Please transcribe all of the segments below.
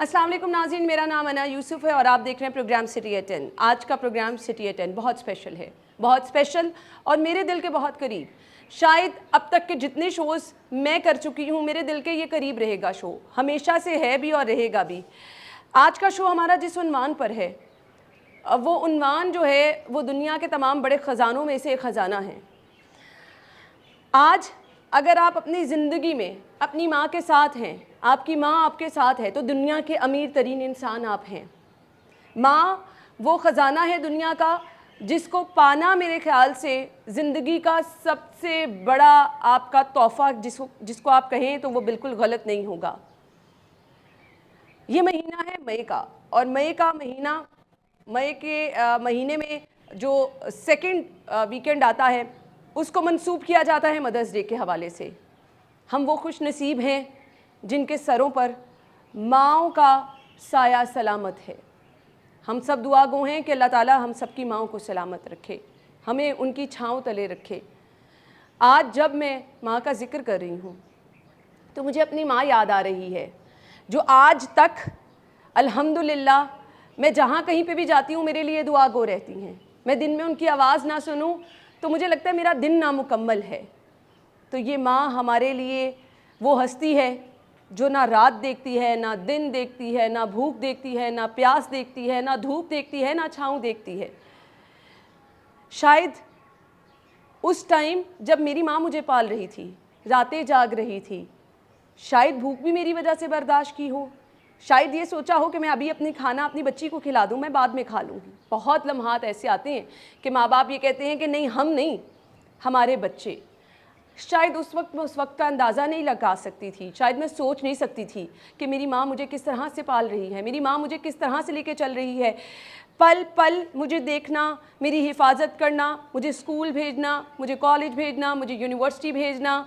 अस्सलाम वालेकुम नाज़रीन, मेरा नाम अना यूसुफ है और आप देख रहे हैं प्रोग्राम सिटी एट 10। आज का प्रोग्राम सिटी एट 10 बहुत स्पेशल है, बहुत स्पेशल और मेरे दिल के बहुत करीब। शायद अब तक के जितने शोज़ मैं कर चुकी हूँ, मेरे दिल के ये करीब रहेगा शो, हमेशा से है भी और रहेगा भी। आज का शो हमारा जिस उन्वान पर है, वो उन्वान जो है वो दुनिया के तमाम बड़े ख़जानों में से एक ख़जाना है। आज अगर आप अपनी ज़िंदगी में अपनी माँ के साथ हैं, आपकी माँ आपके साथ है, तो दुनिया के अमीर तरीन इंसान आप हैं। माँ वो ख़जाना है दुनिया का जिसको पाना मेरे ख़्याल से ज़िंदगी का सबसे बड़ा आपका तोहफ़ा जिसको आप कहें तो वो बिल्कुल गलत नहीं होगा। ये महीना है मई का, और मई का महीना, मई के महीने में जो सेकंड वीकेंड आता है उसको मंसूब किया जाता है मदर्स डे के हवाले से। हम वो खुश नसीब हैं जिनके सरों पर माँओं का साया सलामत है। हम सब दुआ गो हैं कि अल्लाह ताला हम सब की माँओं को सलामत रखे, हमें उनकी छाँव तले रखे। आज जब मैं माँ का ज़िक्र कर रही हूँ तो मुझे अपनी माँ याद आ रही है, जो आज तक अल्हम्दुलिल्लाह मैं जहाँ कहीं पे भी जाती हूँ मेरे लिए दुआ गो रहती हैं। मैं दिन में उनकी आवाज़ ना सुनूँ तो मुझे लगता है मेरा दिन नामुकम्मल है। तो ये माँ हमारे लिए वो हस्ती है जो ना रात देखती है, ना दिन देखती है, ना भूख देखती है, ना प्यास देखती है, ना धूप देखती है, ना छाँव देखती है। शायद उस टाइम जब मेरी माँ मुझे पाल रही थी, रातें जाग रही थी, शायद भूख भी मेरी वजह से बर्दाश्त की हो, शायद ये सोचा हो कि मैं अभी अपनी खाना अपनी बच्ची को खिला दूँ, मैं बाद में खा लूँगी। बहुत लम्हात ऐसे आते हैं कि माँ बाप ये कहते हैं कि नहीं, हम नहीं, हमारे बच्चे। शायद उस वक्त मैं उस वक्त का अंदाज़ा नहीं लगा सकती थी, शायद मैं सोच नहीं सकती थी कि मेरी माँ मुझे किस तरह से पाल रही है, मेरी माँ मुझे किस तरह से लेके चल रही है। पल पल मुझे देखना, मेरी हिफाजत करना, मुझे स्कूल भेजना, मुझे कॉलेज भेजना, मुझे यूनिवर्सिटी भेजना।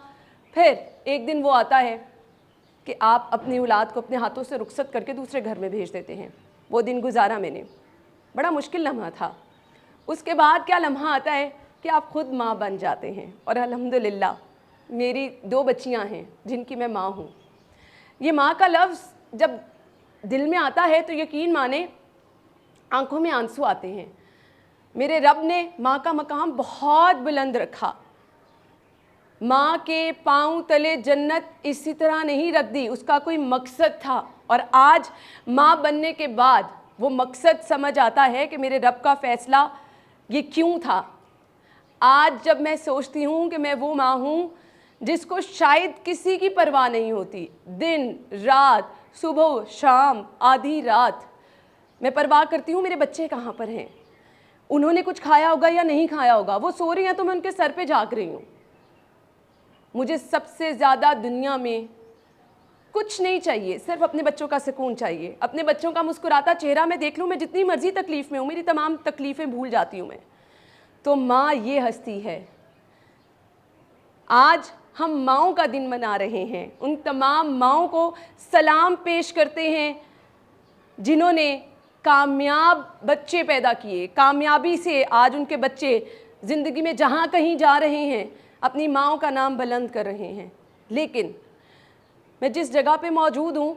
फिर एक दिन वो आता है कि आप अपनी औलाद को अपने हाथों से रुखसत करके दूसरे घर में भेज देते हैं। वो दिन गुजारा मैंने, बड़ा मुश्किल लम्हा था। उसके बाद क्या लम्हा आता है कि आप ख़ुद माँ बन जाते हैं, और अल्हम्दुलिल्लाह मेरी 2 बच्चियाँ हैं जिनकी मैं माँ हूँ। ये माँ का लफ्ज़ जब दिल में आता है तो यकीन माने आंखों में आंसू आते हैं। मेरे रब ने माँ का मकाम बहुत बुलंद रखा। माँ के पाँव तले जन्नत इसी तरह नहीं रख दी, उसका कोई मकसद था। और आज माँ बनने के बाद वो मकसद समझ आता है कि मेरे रब का फ़ैसला ये क्यों था। आज जब मैं सोचती हूँ कि मैं वो माँ हूँ जिसको शायद किसी की परवाह नहीं होती, दिन रात, सुबह शाम, आधी रात मैं परवाह करती हूँ मेरे बच्चे कहाँ पर हैं, उन्होंने कुछ खाया होगा या नहीं खाया होगा, वो सो रही हैं तो मैं उनके सर पे झाँक रही हूँ। मुझे सबसे ज़्यादा दुनिया में कुछ नहीं चाहिए, सिर्फ अपने बच्चों का सुकून चाहिए। अपने बच्चों का मुस्कुराता चेहरा मैं देख लूँ, मैं जितनी मर्ज़ी तकलीफ़ में हूँ, मेरी तमाम तकलीफ़ें भूल जाती हूँ मैं। तो माँ ये हस्ती है। आज हम माँओं का दिन मना रहे हैं, उन तमाम माँओं को सलाम पेश करते हैं जिन्होंने कामयाब बच्चे पैदा किए। कामयाबी से आज उनके बच्चे ज़िंदगी में जहाँ कहीं जा रहे हैं अपनी माँओं का नाम बुलंद कर रहे हैं। लेकिन मैं जिस जगह पे मौजूद हूँ,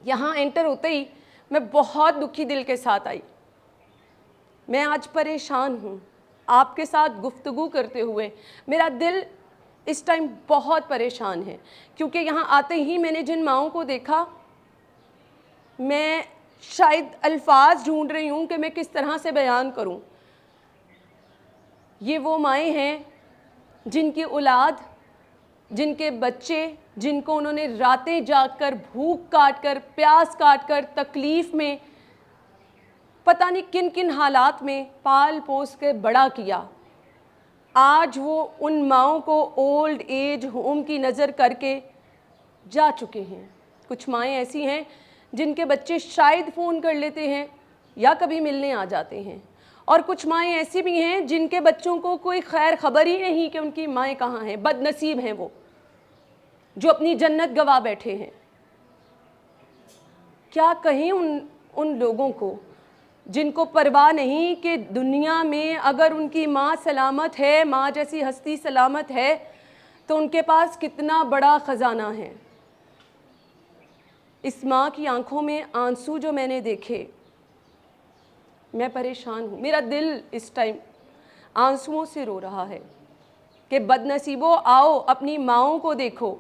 यहाँ एंटर होते ही मैं बहुत दुखी दिल के साथ आई। मैं आज परेशान हूँ आपके साथ गुफ्तगू करते हुए। मेरा दिल इस टाइम बहुत परेशान है क्योंकि यहाँ आते ही मैंने जिन माँओं को देखा, मैं शायद अल्फाज ढूंढ रही हूँ कि मैं किस तरह से बयान करूँ। ये वो माएँ हैं जिनकी औलाद, जिनके बच्चे, जिनको उन्होंने रातें जागकर, भूख काट कर, प्यास काट कर, तकलीफ़ में, पता नहीं किन किन हालात में पाल पोस के बड़ा किया, आज वो उन माँओं को ओल्ड एज होम की नज़र करके जा चुके हैं। कुछ माएँ ऐसी हैं जिनके बच्चे शायद फ़ोन कर लेते हैं या कभी मिलने आ जाते हैं, और कुछ माएँ ऐसी भी हैं जिनके बच्चों को कोई खैर ख़बर ही नहीं कि उनकी माएँ कहाँ हैं। बदनसीब हैं वो जो अपनी जन्नत गवा बैठे हैं। क्या कहें उन लोगों को जिनको परवाह नहीं कि दुनिया में अगर उनकी माँ सलामत है, माँ जैसी हस्ती सलामत है, तो उनके पास कितना बड़ा ख़जाना है। इस माँ की आंखों में आंसू जो मैंने देखे, मैं परेशान हूँ। मेरा दिल इस टाइम आंसुओं से रो रहा है कि बदनसीबों, आओ अपनी माँओं को देखो,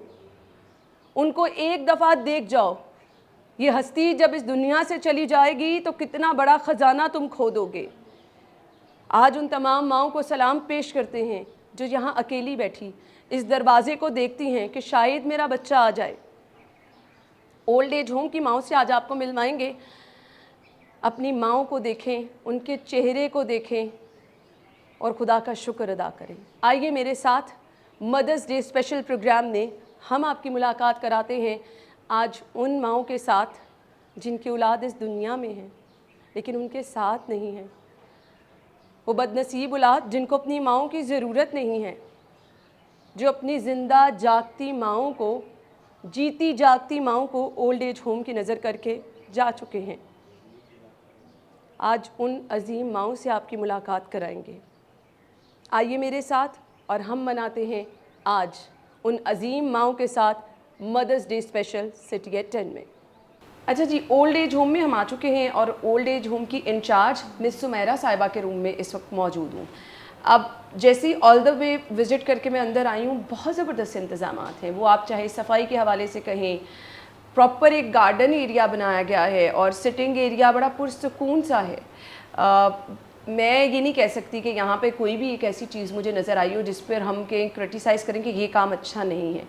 उनको एक दफ़ा देख जाओ। ये हस्ती जब इस दुनिया से चली जाएगी तो कितना बड़ा ख़जाना तुम खो दोगे। आज उन तमाम माँओं को सलाम पेश करते हैं जो यहाँ अकेली बैठी इस दरवाज़े को देखती हैं कि शायद मेरा बच्चा आ जाए। ओल्ड एज होम की माँओं से आज आपको मिलवाएंगे। अपनी माँओं को देखें, उनके चेहरे को देखें और खुदा का शुक्र अदा करें। आइए मेरे साथ मदर्स डे स्पेशल प्रोग्राम में हम आपकी मुलाकात कराते हैं आज उन माँओं के साथ जिनकी औलाद इस दुनिया में है लेकिन उनके साथ नहीं है। वो बदनसीब औलाद जिनको अपनी माँओं की ज़रूरत नहीं है, जो अपनी ज़िंदा जागती माँओं को, जीती जागती माँओं को ओल्ड एज होम की नज़र करके जा चुके हैं। आज उन अजीम माँओं से आपकी मुलाकात कराएंगे। आइए मेरे साथ और हम मनाते हैं आज उन अजीम माँओं के साथ Mother's Day special City at 10 में। अच्छा जी, ओल्ड एज होम में हम आ चुके हैं और ओल्ड एज होम की इंचार्ज मिस सुमेरा साहिबा के रूम में इस वक्त मौजूद हूँ। अब जैसे ही ऑल द वे विज़िट करके मैं अंदर आई हूँ, बहुत ज़बरदस्त इंतज़ाम हैं। वो आप चाहे सफाई के हवाले से कहें, प्रॉपर एक गार्डन एरिया बनाया गया है और सिटिंग एरिया बड़ा पुरसुकून सा है। मैं ये नहीं कह सकती कि यहाँ पे कोई भी एक ऐसी चीज़ मुझे नज़र आई हो जिस पर हम कहीं क्रिटिसाइज़ करें कि ये काम अच्छा नहीं है।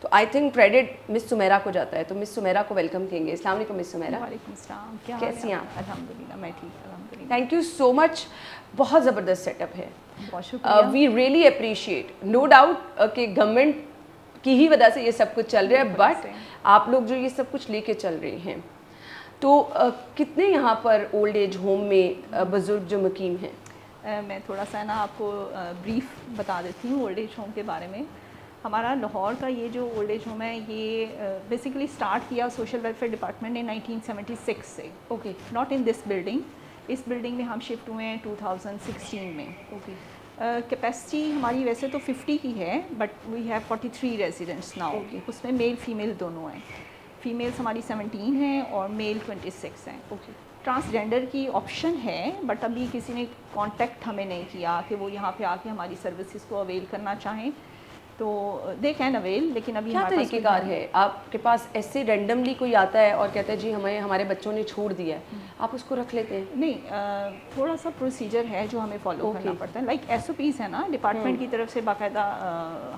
तो I think credit miss Sumera को जाता है। तो मिस सुमेरा को वेलकम कहेंगे। अस्सलाम वालेकुम मिस सुमेरा। वालेकुम अस्सलाम। क्या कैसी हैं आप? अल्हम्दुलिल्लाह मैं ठीक, अल्हम्दुलिल्लाह। Thank you so much. बहुत ज़बरदस्त सेटअप है। बहुत शुक्रिया। We really appreciate. No doubt कि गवर्नमेंट की ही वजह से ये सब कुछ चल रहा है, बट आप लोग जो ये सब कुछ लेके चल रहे हैं, तो कितने यहाँ पर ओल्ड एज होम में बुज़ुर्ग जो मुकीम हैं? मैं थोड़ा सा ना आपको ब्रीफ बता देती हूँ ओल्ड एज होम के बारे में। हमारा लाहौर का ये जो ओल्ड एज होम है ये बेसिकली स्टार्ट किया सोशल वेलफेयर डिपार्टमेंट ने 1976 से। Okay. Not in this building. इस बिल्डिंग में हम शिफ्ट हुए हैं 2016 में। ओके। कैपेसिटी हमारी वैसे तो 50 की है, but we have 43 residents now. उसमें मेल फीमेल दोनों हैं। फीमेल्स हमारी 17 हैं और मेल 26 हैं। ओके। ट्रांसजेंडर की ऑप्शन है, बट अभी किसी ने कांटेक्ट हमें नहीं किया कि वो यहाँ पे आके हमारी सर्विसेज को अवेल करना चाहें, तो दे कैन अवेल। लेकिन अभी क्या तरीक़ेकार है? आपके पास ऐसे रैंडमली कोई आता है और कहता है जी हमें हमारे बच्चों ने छोड़ दिया है, आप उसको रख लेते हैं? नहीं, थोड़ा सा प्रोसीजर है जो हमें फॉलो करना पड़ता है। लाइक SOPs है ना डिपार्टमेंट की तरफ से, बाकायदा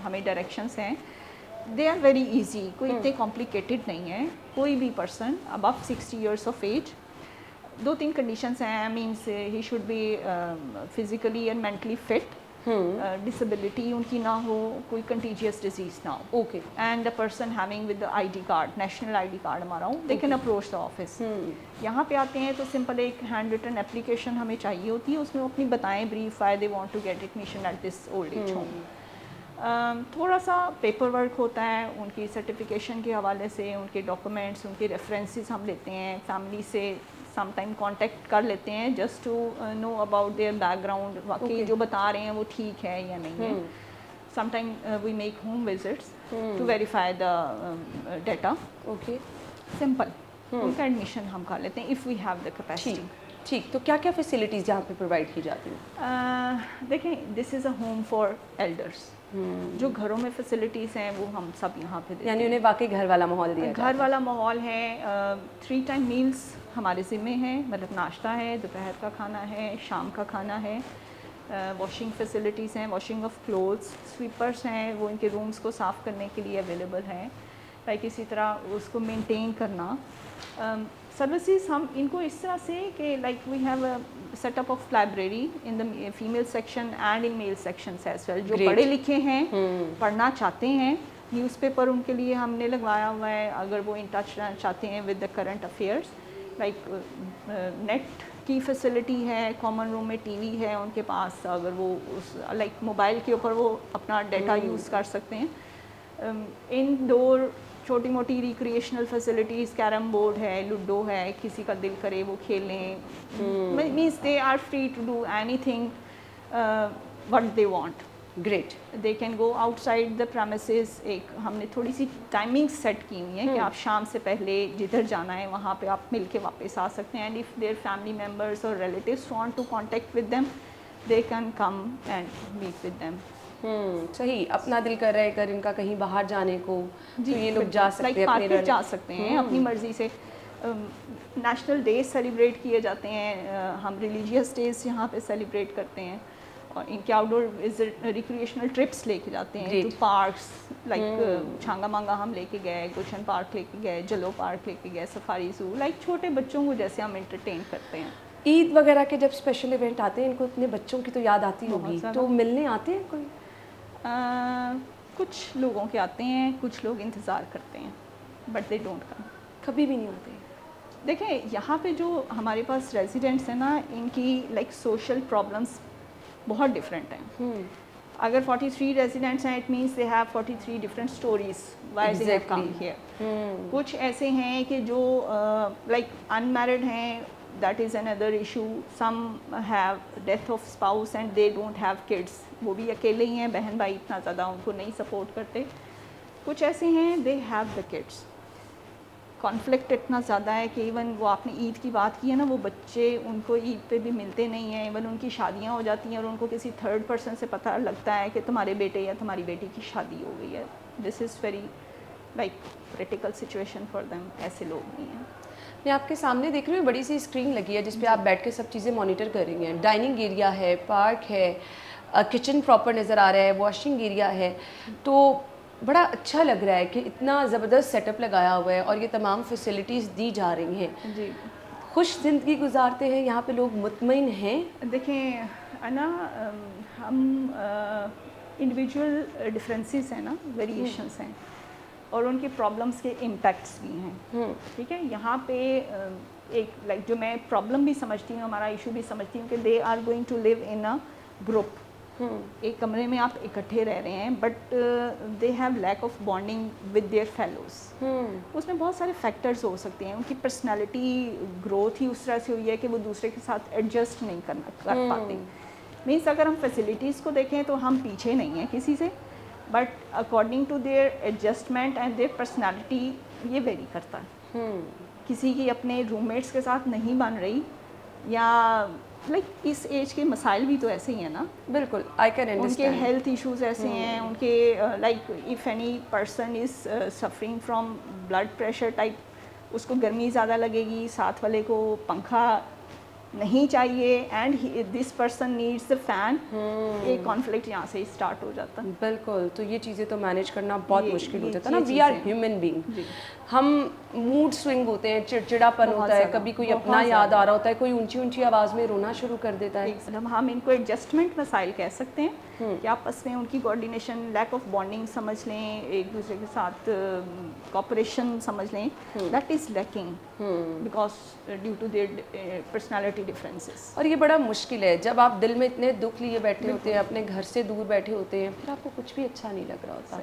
हमें डायरेक्शंस हैं। दे आर वेरी ईजी, कोई इतने कॉम्प्लिकेटेड नहीं है। कोई भी person above 60 years of age, 2-3 conditions हैं। Means he should be physically and mentally fit, disability उनकी ना हो, कोई कंटीजियस डिजीज ना हो। Okay. And the person having with the ID card, national ID card हमारा हो, they can approach the office. यहाँ पे आते हैं तो सिंपल एक हैंड रिटन एप्लीकेशन हमें चाहिए होती है। उसमें वो अपनी बताएं brief why they want to get admission at this old age home. थोड़ा सा पेपर वर्क होता है उनकी सर्टिफिकेशन के हवाले से, उनके डॉक्यूमेंट्स, उनके रेफरेंसेस हम लेते हैं। फैमिली से समटाइम कांटेक्ट कर लेते हैं just to know about their background, वाकई जो बता रहे हैं वो ठीक है या नहीं है। Sometime we make home visits to verify the data. Okay. Simple उनका एडमिशन हम कर लेते हैं if we have the capacity. ठीक। तो क्या क्या फैसिलिटीज़ यहाँ पे प्रोवाइड की जाती हैं? देखें, this is a home for elders. जो घरों में फैसिलिटीज़ हैं वो हम सब यहाँ पे देते हैं। यानी उन्हें वाकई घर वाला माहौल दिया जाता है? घर वाला माहौल है। 3 टाइम मील्स हमारे ज़िम्मे हैं, मतलब नाश्ता है, दोपहर का खाना है, शाम का खाना है। वॉशिंग फैसिलिटीज़ हैं, वॉशिंग ऑफ क्लोथ्स, स्वीपर्स हैं, वो इनके रूम्स को साफ़ करने के लिए अवेलेबल हैं। लाइक इसी तरह उसको मेंटेन करना। सर्विसेज हम इनको इस तरह से कि like we have a setup of library in the female section and in male section as well. जो पढ़े लिखे हैं, पढ़ना चाहते हैं, न्यूज़पेपर उनके लिए हमने लगवाया हुआ है अगर वो इन टच रहना चाहते हैं with the current affairs. Like net की फैसिलिटी है, कॉमन रूम में टीवी है उनके पास, अगर वो उस लाइक मोबाइल के ऊपर वो अपना डाटा यूज़ कर सकते हैं। इनडोर छोटी मोटी रिक्रिएशनल फैसिलिटीज़, कैरम बोर्ड है, लूडो है, किसी का दिल करे वो खेलें। Means they are free to do anything what they want. Great. They can go outside the premises. एक हमने थोड़ी सी टाइमिंग सेट की हुई है कि आप शाम से पहले जिधर जाना है वहाँ पे आप मिल के वापस आ सकते हैं। And if their family members और relatives want to contact with them, they can come and meet with them. सही, अपना दिल कर रहा है अगर इनका कहीं बाहर जाने को तो ये लोग जा सकते हैं, अपने मार्केट जा सकते हैं अपनी मर्ज़ी से। नेशनल डे सेलिब्रेट किए जाते हैं, हम रिलीजियस डेज यहाँ पे सेलिब्रेट करते हैं, और इनके आउटडोर रिक्रिएशनल ट्रिप्स लेके जाते हैं टू पार्क्स लाइक छांगा मांगा हम लेके गए, गुलशन पार्क लेके गए, जलो पार्क लेके गए, सफारी ज़ू, लाइक छोटे बच्चों को जैसे हम एंटरटेन करते हैं। ईद वगैरह के जब स्पेशल इवेंट आते हैं इनको अपने बच्चों की तो याद आती होगी, तो मिलने आते हैं कोई? कुछ लोगों के आते हैं, कुछ लोग इंतज़ार करते हैं, बट दे डोंट कम। कभी भी नहीं होते? देखें, यहाँ पे जो हमारे पास रेजिडेंट्स हैं ना, इनकी लाइक सोशल प्रॉब्लम्स बहुत डिफरेंट हैं। अगर 43 रेजिडेंट्स हैं, it means they have 43 different stories why they have come here. कुछ ऐसे हैं कि जो लाइक अनमैरिड हैं, that is another issue. Some have death of spouse and they don't have kids, वो भी अकेले ही हैं, बहन भाई इतना ज़्यादा उनको नहीं सपोर्ट करते। कुछ ऐसे हैं they have the kids. Conflict इतना ज़्यादा है कि इवन वो आपने ईद की बात की है ना, वो बच्चे उनको ईद पे भी मिलते नहीं हैं। इवन उनकी शादियां हो जाती हैं और उनको किसी थर्ड पर्सन से पता लगता है कि तुम्हारे बेटे या तुम्हारी बेटी की शादी हो गई है। This is very like critical situation for them. ऐसे लोग नहीं हैं। मैं आपके सामने देख रही हूँ, बड़ी सी स्क्रीन लगी है जिस पे आप बैठ के सब चीज़ें मॉनिटर कर रही हैं। डाइनिंग एरिया है, पार्क है, किचन प्रॉपर नज़र आ रहा है, वॉशिंग एरिया है, तो बड़ा अच्छा लग रहा है कि इतना ज़बरदस्त सेटअप लगाया हुआ है और ये तमाम फैसिलिटीज़ दी जा रही हैं। जी, खुश ज़िंदगी गुजारते हैं यहाँ पे लोग, मुतमईन हैं। देखें ना, हम इंडिविजुअल डिफरेंसेस हैं ना, वेरिएशंस हैं, और उनके प्रॉब्लम्स के इम्पैक्ट्स भी हैं। ठीक है, यहाँ पे एक लाइक जो मैं प्रॉब्लम भी समझती हूँ, हमारा इशू भी समझती हूँ कि they are going to live in a group. एक कमरे में आप इकट्ठे रह रहे हैं, but they have lack of bonding with their fellows. उसमें बहुत सारे फैक्टर्स हो सकते हैं। उनकी पर्सनालिटी ग्रोथ ही उस तरह से हुई है कि वो दूसरे के साथ एडजस्ट नहीं कर पाते। मीन्स अगर हम फैसिलिटीज़ को देखें तो हम पीछे नहीं हैं किसी से, but according to their adjustment and their personality ये वेरी करता है। किसी की अपने रूममेट्स के साथ नहीं बन रही, या लाइक इस एज के मसाइल भी तो ऐसे ही हैं ना। बिल्कुल, आई कैन अंडरस्टैंड। उनके हेल्थ इश्यूज ऐसे हैं, उनके like if any person is suffering from blood pressure type, उसको गर्मी ज़्यादा लगेगी, साथ वाले को पंखा नहीं चाहिए, and this person needs the fan. एक कॉन्फ्लिक्ट यहाँ से स्टार्ट हो जाता है। बिल्कुल, तो ये चीज़ें तो मैनेज करना बहुत मुश्किल हो जाता है ना। वी चीज़ें आर ह्यूमन बीइंग, हम मूड स्विंग होते हैं, चिड़चिड़ापन होता है, कभी कोई अपना याद आ रहा होता है, कोई ऊंची ऊंची आवाज़ में रोना शुरू कर देता है। हम इनको एडजस्टमेंट मसाइल कह सकते हैं कि आपस में उनकी कोऑर्डिनेशन, लैक ऑफ बॉन्डिंग समझ लें, एक दूसरे के साथ कोऑपरेशन समझ लें, that is lacking because due to their personality differences. और ये बड़ा मुश्किल है जब आप दिल में इतने दुख लिए बैठे होते हैं, अपने घर से दूर बैठे होते हैं, फिर आपको कुछ भी अच्छा नहीं लग रहा होता।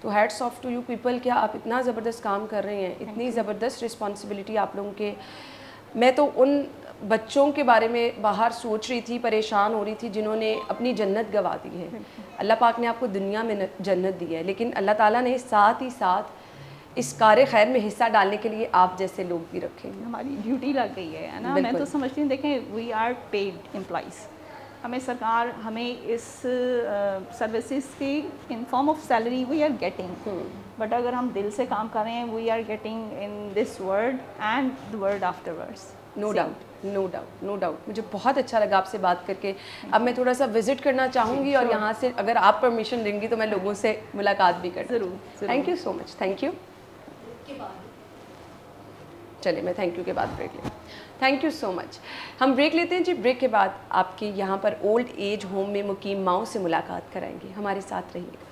तो hats off to you people, क्या आप इतना ज़बरदस्त काम कर रहे हैं, इतनी ज़बरदस्त रिस्पॉन्सिबिलिटी आप लोगों के। मैं तो उन बच्चों के बारे में बाहर सोच रही थी, परेशान हो रही थी, जिन्होंने अपनी जन्नत गंवा दी है। अल्लाह पाक ने आपको दुनिया में जन्नत दी है, लेकिन अल्लाह ताला ने साथ ही साथ इस कार्य खैर में हिस्सा डालने के लिए आप जैसे लोग भी रखे। हमारी ड्यूटी लग गई है ना। मैं तो समझती हूँ, देखें, वी आर पेड एम्प्लॉइज़। हमें सरकार, हमें इस सर्विसेज की in form of salary we are getting, but अगर हम दिल से काम कर रहे हैं, we are getting in this world and the world afterwards. No doubt, no doubt, no doubt. मुझे बहुत अच्छा लगा आपसे बात करके। अब मैं थोड़ा सा विजिट करना चाहूँगी और यहाँ से अगर आप परमिशन देंगी तो मैं लोगों से मुलाकात भी कर। ज़रूर। Thank you so much. Thank you. चलिए, मैं थैंक यू के बाद ब्रेक लें। Thank you so much. हम ब्रेक लेते हैं जी। ब्रेक के बाद आपके यहाँ पर ओल्ड एज होम में मुकीम माओं से मुलाकात कराएंगे। हमारे साथ रहिएगा।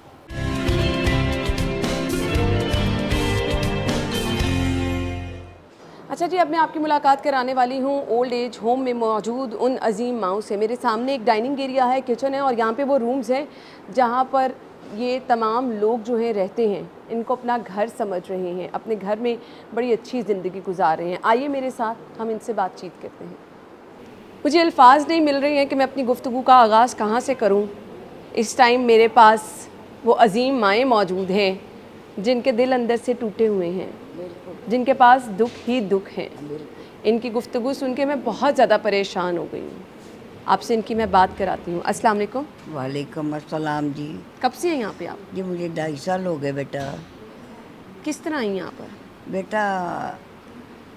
अच्छा जी, अब मैं आपकी मुलाकात कराने वाली हूँ ओल्ड एज होम में मौजूद उन अजीम माओं से। मेरे सामने एक डाइनिंग एरिया है, किचन है, और यहाँ पे वो रूम्स हैं जहाँ पर ये तमाम लोग जो हैं रहते हैं, इनको अपना घर समझ रहे हैं, अपने घर में बड़ी अच्छी ज़िंदगी गुजार रहे हैं। आइए मेरे साथ, हम इनसे बातचीत करते हैं। मुझे अल्फाज नहीं मिल रहे हैं कि मैं अपनी गुफ्तगू का आगाज़ कहाँ से करूँ। इस टाइम मेरे पास वो अजीम माएँ मौजूद हैं जिनके दिल अंदर से टूटे हुए हैं, जिनके पास दुख ही दुख हैं। इनकी गुफ्तगू सुन के मैं बहुत ज़्यादा परेशान हो गई हूँ। आपसे इनकी मैं बात कराती हूँ। अस्सलाम वालेकुम। वालेकुम अस्सलाम जी। कब से हैं यहाँ पे आप? जी मुझे 2.5 साल हो गए बेटा। किस तरह आई यहाँ पर? बेटा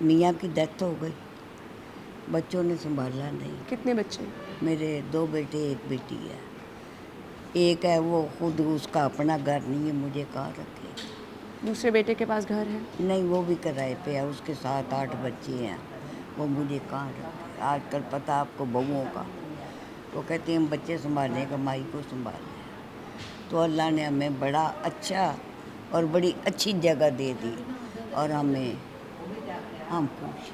मियाँ की डेथ हो गई, बच्चों ने संभाला नहीं। कितने बच्चे? मेरे 2 बेटे 1 बेटी है। एक है वो खुद, उसका अपना घर नहीं है, मुझे कहाँ रखे। दूसरे बेटे के पास घर है? नहीं, वो भी किराए पे है, उसके 7-8 बच्चे हैं, वो मुझे कहाँ रखे। आजकल पता आपको बहुओं का, वो कहते हैं हम बच्चे संभालने का माई को संभालने। तो अल्लाह ने हमें बड़ा अच्छा और बड़ी अच्छी जगह दे दी और हम खुश।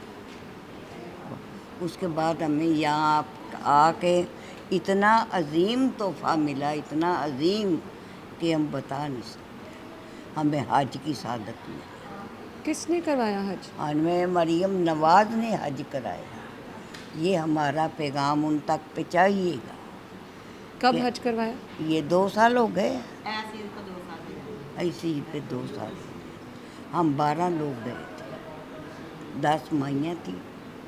उसके बाद हमें यहाँ आके इतना अजीम तोहफ़ा मिला, इतना अजीम कि हम बता नहीं सकते। हमें हज की सादत मिली। किसने करवाया हज? हमें मरियम नवाज ने हज कराया। ये हमारा पैगाम उन तक पहुँचाइएगा। कब हज करवाया? ये 2 साल हो गए, ऐसे ही पे 2 साल हो गए। हम 12 लोग गए थे, 10 माइयाँ थी,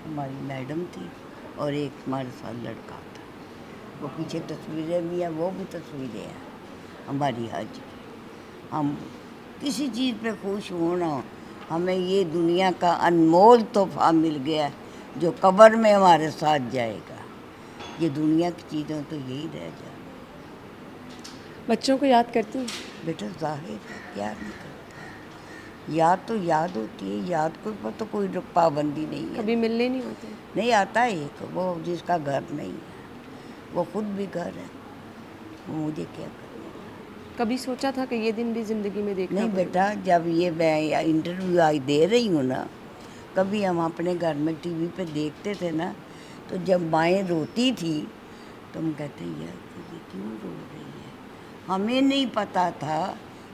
हमारी मैडम थी और एक हमारे साथ लड़का था। वो पीछे तस्वीरें भी हैं, वो भी तस्वीरें हैं हमारी हज की। हम किसी चीज़ पे खुश होना, हमें ये दुनिया का अनमोल तोहफ़ा मिल गया जो कब्र में हमारे साथ जाएगा। ये दुनिया की चीज़ें तो यही रह जाए। बच्चों को याद करती हैं? बेटा जाहिर है क्या नहीं करता। याद तो याद होती है, याद को पर तो कोई पाबंदी नहीं है। कभी मिलने नहीं आते? नहीं आता एक, वो जिसका घर नहीं है, वो खुद भी घर है, वो मुझे क्या करना। कभी सोचा था कि ये दिन भी ज़िंदगी में देखना नहीं पड़ेगा? बेटा, जब ये मैं इंटरव्यू आई दे रही हूँ ना, कभी हम अपने घर में टीवी पे देखते थे ना, तो जब माएँ रोती थी तो हम कहते यार ये क्यों रो रही है। हमें नहीं पता था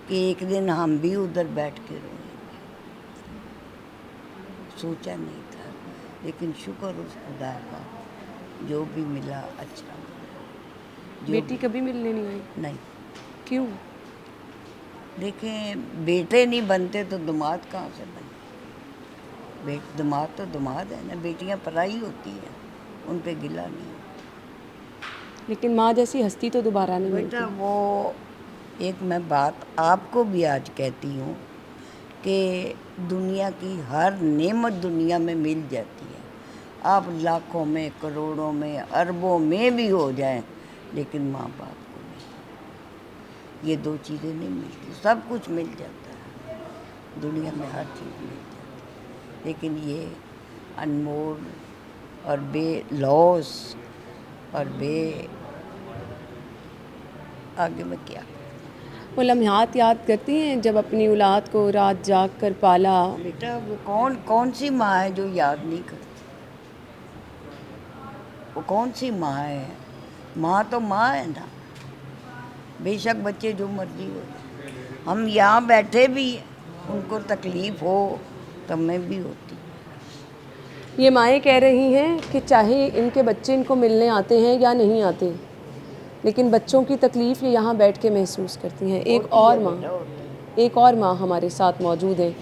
कि एक दिन हम भी उधर बैठ के रोएंगे, सोचा नहीं था। लेकिन शुक्र उस खुदा का, जो भी मिला अच्छा मिला। बेटी कभी मिलने नहीं आई? नहीं, क्यों? देखें बेटे नहीं बनते तो दामाद कहाँ से बने। दामाद तो दामाद है ना, बेटियां पराई होती हैं, उन पे गिला नहीं। लेकिन माँ जैसी हस्ती तो दोबारा नहीं मिलती। बेटा वो एक मैं बात आपको भी आज कहती हूँ कि दुनिया की हर नेमत दुनिया में मिल जाती है। आप लाखों में, करोड़ों में, अरबों में भी हो जाएं, लेकिन माँ बाप को नहीं। ये 2 चीज़ें नहीं मिलती। सब कुछ मिल जाता है दुनिया में, हर चीज़ मिल जाती है, लेकिन ये अनमोल और बेलौस और आगे में क्या। वो लम्हात याद करती हैं जब अपनी औलाद को रात जाग कर पाला? बेटा वो कौन सी माँ है जो याद नहीं करती। वो कौन सी माँ है। माँ तो माँ है ना, बेशक बच्चे जो मर्जी हो जाए। हम यहाँ बैठे भी उनको तकलीफ़ हो तब में भी होती। ये माएँ कह रही हैं कि चाहे इनके बच्चे इनको मिलने आते हैं या नहीं आते, लेकिन बच्चों की तकलीफ़ ये यहाँ बैठ के महसूस करती हैं। एक और माँ हमारे साथ मौजूद हैं,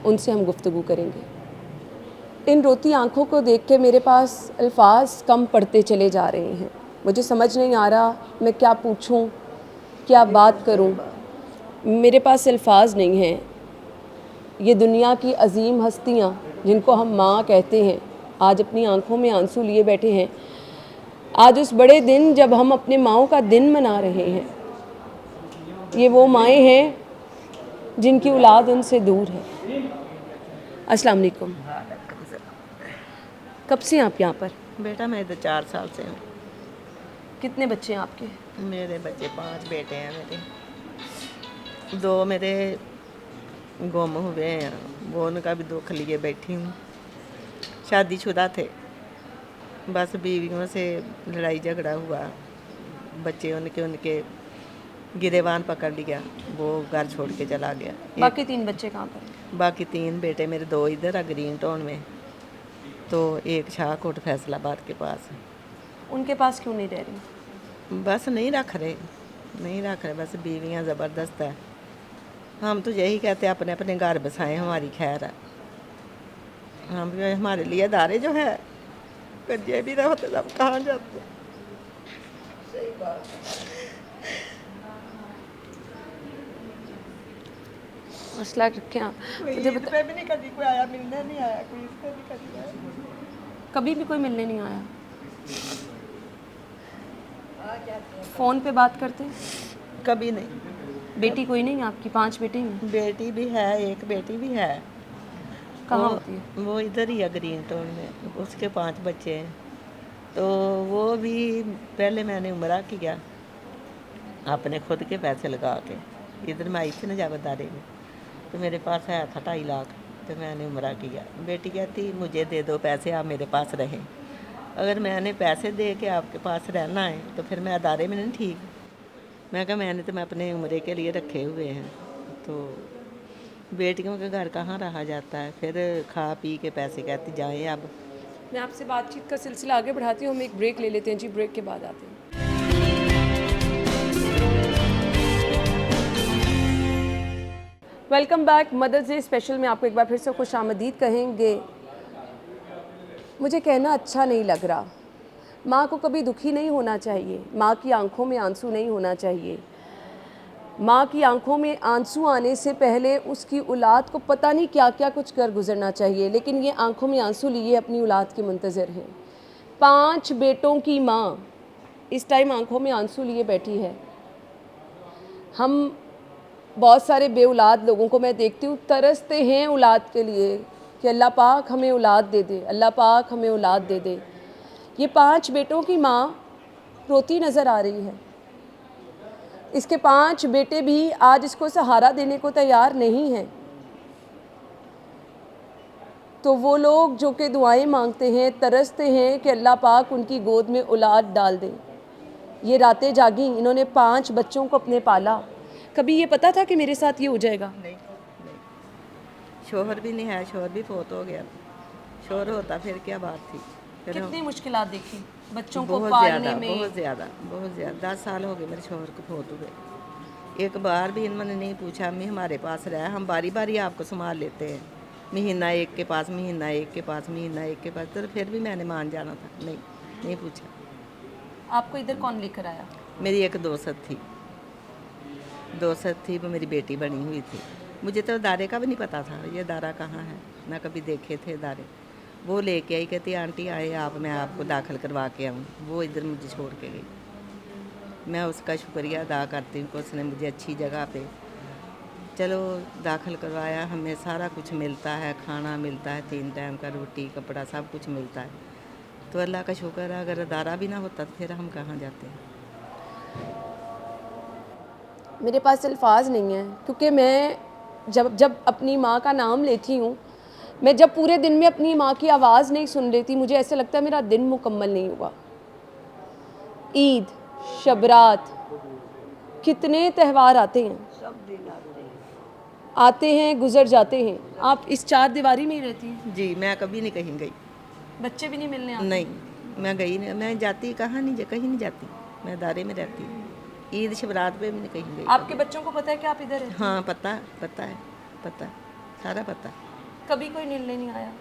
उनसे हम गुफ्तगू करेंगे। इन रोती आँखों को देख के मेरे पास अल्फाज कम पड़ते चले जा रहे हैं। मुझे समझ नहीं आ रहा मैं क्या पूछूं, क्या बात करूं। मेरे पास अल्फाज नहीं हैं। ये दुनिया की अजीम हस्तियां जिनको हम माँ कहते हैं, आज अपनी आँखों में आंसू लिए बैठे हैं। आज उस बड़े दिन जब हम अपने माँओं का दिन मना रहे हैं, ये वो माएँ हैं जिनकी औलाद उनसे दूर है। अस्सलाम वालेकुम। कब से आप यहाँ पर? बेटा मैं तो 4 साल से हूँ। कितने बच्चे हैं आपके? मेरे बच्चे 5 बेटे हैं मेरे। 2 मेरे गुम हुए हैं, वो उनका भी दुख लिए बैठी हूँ। शादीशुदा थे, बस बीवियों से लड़ाई झगड़ा हुआ, बच्चे उनके गिरेबान पकड़ लिया, वो घर छोड़ के चला गया। बाकी 3 बच्चे कहाँ पर हैं? बाकी 3 बेटे मेरे 2 इधर है ग्रीन टाउन में, तो एक शाहकोट फैसलाबाद के पास। उनके पास क्यों नहीं रह रही? बस नहीं रख रहे, नहीं रख रहे, बस बीवियाँ ज़बरदस्त है। हम तो यही कहते हैं अपने अपने घर बसाएं, हमारी खैर है। हम भी हमारे लिए अदारे जो है करिए भी ना होते तो हम कहाँ जाते। मसला रखें आप। मुझे बता, पे भी नहीं कभी कोई आया, मिलने नहीं आया कोई, इस पे भी कभी आया। कभी भी कोई मिलने नहीं आया? फ़ोन पे बात करते हैं? कभी नहीं। बेटी कोई नहीं आपकी? 5 बेटे हैं? बेटी भी है, एक बेटी भी है। कहाँ वो- होती है? वो इधर ही है ग्रीन टाउन में, उसके 5 बच्चे हैं। तो वो भी पहले मैंने उम्रा किया अपने खुद के पैसे लगा के, इधर मैं आई थी नजाबतदारी में, तो मेरे पास आया था 2.5 लाख, तो मैंने उम्रा किया। बेटी कहती मुझे दे दो पैसे, आप मेरे पास रहें। अगर मैंने पैसे दे के आपके पास रहना है तो फिर मैं अदारे में नहीं ठीक। मैं कहा मैंने तो मैं अपने उम्रे के लिए रखे हुए हैं। तो बेटियों के घर कहाँ रहा जाता है, फिर खा पी के पैसे कहती जाएं। अब मैं आपसे बातचीत का सिलसिला आगे बढ़ाती हूँ, हम एक ब्रेक ले लेते हैं जी, ब्रेक के बाद आते हैं। Welcome back. Mother's Day special में आपको एक बार फिर से खुशामदीद कहेंगे। मुझे कहना अच्छा नहीं लग रहा, माँ को कभी दुखी नहीं होना चाहिए, माँ की आंखों में आंसू नहीं होना चाहिए। माँ की आंखों में आंसू आने से पहले उसकी औलाद को पता नहीं क्या क्या कुछ कर गुजरना चाहिए, लेकिन ये आंखों में आंसू लिए अपनी औलाद के मुंतज़र हैं। 5 बेटों की माँ इस टाइम आंखों में आंसू लिए बैठी है। हम बहुत सारे बेऔलाद लोगों को मैं देखती हूँ, तरसते हैं औलाद के लिए कि अल्लाह पाक हमें औलाद दे दे, अल्लाह पाक हमें औलाद दे दे। ये 5 बेटों की माँ रोती नज़र आ रही है। इसके 5 बेटे भी आज इसको सहारा देने को तैयार नहीं हैं। तो वो लोग जो कि दुआएं मांगते हैं, तरसते हैं कि अल्लाह पाक उनकी गोद में औलाद डाल दे। ये रातें जागी, इन्होंने 5 बच्चों को अपने पाला। कभी ये पता था कि मेरे साथ ये हो जाएगा? नहीं, शोहर भी नहीं है, शोहर भी फोत हो गया। शोहर होता फिर क्या बात थी। फिर हम- कितनी मुश्किलात देखी बच्चों को बहुत पालने ज़्यादा, में। बहुत ज़्यादा, बहुत ज़्यादा। 10 साल हो गए मेरे शोहर को फोत हुए। एक बार भी इन्होंने नहीं पूछा अम्मी हमारे पास रहा, हम बारी बारी आपको संभाल लेते हैं, महीना एक के पास, महीना एक के पास, महीना एक के पास। तो फिर भी मैंने मान जाना था, नहीं पूछा। आपको इधर कौन लेकर आया? मेरी एक दोस्त थी, वो मेरी बेटी बनी हुई थी। मुझे तो दारे का भी नहीं पता था ये दारा कहाँ है, ना कभी देखे थे दारे। वो लेके आई, कहती आंटी आए आप, मैं आपको दाखिल करवा के आऊँ। वो इधर मुझे छोड़ के गई। मैं उसका शुक्रिया अदा करती हूँ कि उसने मुझे अच्छी जगह पे चलो दाखिल करवाया। हमें सारा कुछ मिलता है, खाना मिलता है, 3 टाइम का रोटी कपड़ा सब कुछ मिलता है। तो अल्लाह का शुक्र है। अगर अदारा भी ना होता तो फिर हम कहाँ जाते हैं। मेरे पास अल्फाज नहीं है, क्योंकि मैं जब अपनी माँ का नाम लेती हूँ, मैं जब पूरे दिन में अपनी माँ की आवाज़ नहीं सुन लेती, मुझे ऐसे लगता है मेरा दिन मुकम्मल नहीं हुआ। ईद, शबरात, कितने त्यौहार आते हैं, आते हैं गुज़र जाते हैं। आप इस 4 दीवारी में ही रहती हैं? जी, मैं कभी नहीं कहीं गई। बच्चे भी नहीं मिलने आते? नहीं, मैं गई नहीं, मैं जाती कहाँ नहीं, कहीं नहीं जाती। मैं अदारे में रहती हूँ। ईद शबरात पे भी नहीं कहीं गई। आपके बच्चों को पता है कि आप इधर हैं? हाँ पता है, सारा पता। कभी कोई मिलने नहीं आया?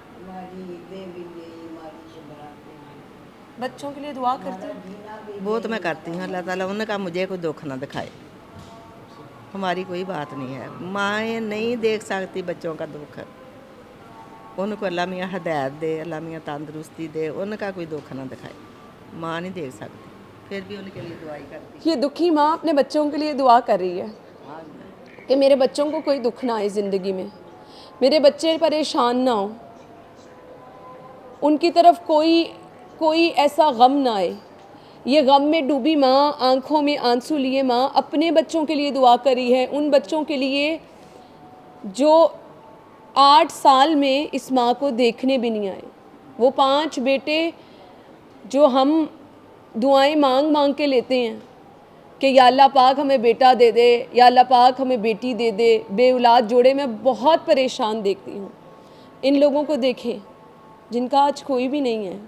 बच्चों के लिए दुआ करते हैं? वो तो मैं करती हूँ, अल्लाह ताला उनका मुझे कोई दुख ना दिखाए। हमारी कोई बात नहीं है, माएँ नहीं देख सकती बच्चों का दुख। उनको अल्लाह मियाँ हदायत दे, अल्लाह मियाँ तंदुरुस्ती दे, उनका कोई दुख ना दिखाए। माँ नहीं देख सकती, फिर भी उनके लिए दुआई करती। ये दुखी माँ अपने बच्चों के लिए दुआ कर रही है कि मेरे बच्चों को कोई दुख ना आए ज़िंदगी में, मेरे बच्चे परेशान ना हो, उनकी तरफ कोई ऐसा गम ना आए। ये गम में डूबी माँ, आंखों में आंसू लिए माँ अपने बच्चों के लिए दुआ कर रही है, उन बच्चों के लिए जो 8 साल में इस माँ को देखने भी नहीं आए। वो 5 बेटे जो हम दुआएं मांग मांग के लेते हैं कि या अल्लाह पाक हमें बेटा दे दे, या अल्लाह पाक हमें बेटी दे दे। बेऔलाद जोड़े मैं बहुत परेशान देखती हूँ। इन लोगों को देखें जिनका आज कोई भी नहीं है,